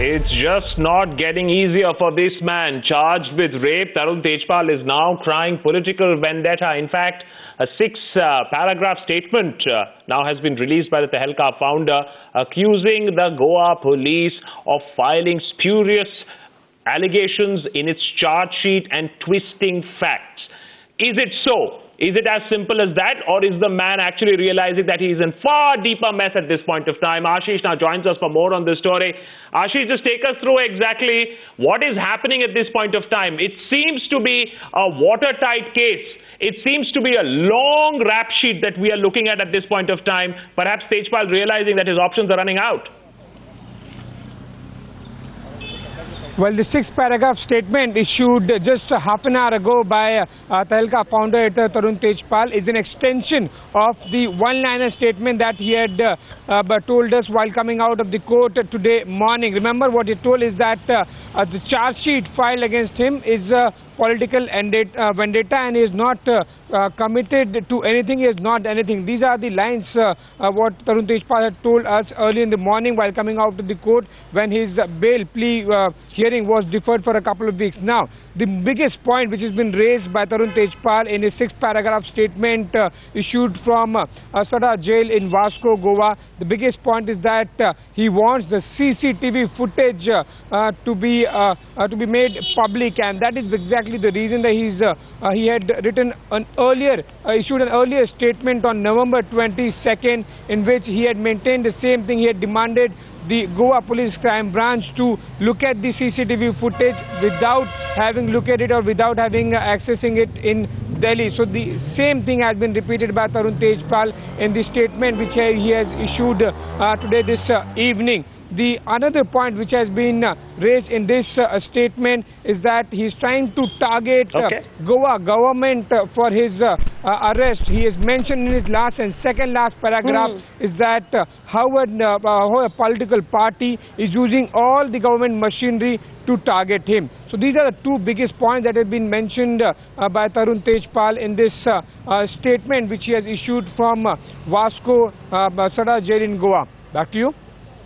It's just not getting easier for this man charged with rape. Tarun Tejpal is now crying political vendetta. In fact, a six-paragraph statement now has been released by the Tehelka founder, accusing the Goa police of filing spurious allegations in its charge sheet and twisting facts. Is it so? Is it as simple as that, or is the man actually realizing that he is in far deeper mess at this point of time? Ashish now joins us for more on this story. Ashish, just take us through exactly what is happening at this point of time. It seems to be a watertight case. It seems to be a long rap sheet that we are looking at this point of time. Perhaps Tejpal realizing that his options are running out. Well, the six-paragraph statement issued just half an hour ago by Tehelka founder Tarun Tejpal is an extension of the one-liner statement that he had told us while coming out of the court today morning. Remember, what he told is that the charge sheet filed against him is political vendetta, and he is not committed to anything. He has not anything. These are the lines what Tarun Tejpal had told us early in the morning while coming out of the court when his bail plea hearing was deferred for a couple of weeks. Now, the biggest point which has been raised by Tarun Tejpal in his six-paragraph statement issued from Sada jail in Vasco, Goa, the biggest point is that he wants the CCTV footage to be made public, and that is exactly the reason that he had written issued an earlier statement on November 22nd in which he had maintained the same thing. He had demanded the Goa Police Crime Branch to look at the CCTV footage without having looked at it or without having accessing it in Delhi. So the same thing has been repeated by Tarun Tejpal in the statement which he has issued today this evening. The another point which has been raised in this statement is that he is trying to target Goa government for his arrest. He has mentioned in his last and second last paragraph is that how a political party is using all the government machinery to target him. So these are the two biggest points that have been mentioned by Tarun Tejpal in this statement which he has issued from Vasco Sada jail in Goa. Back to you.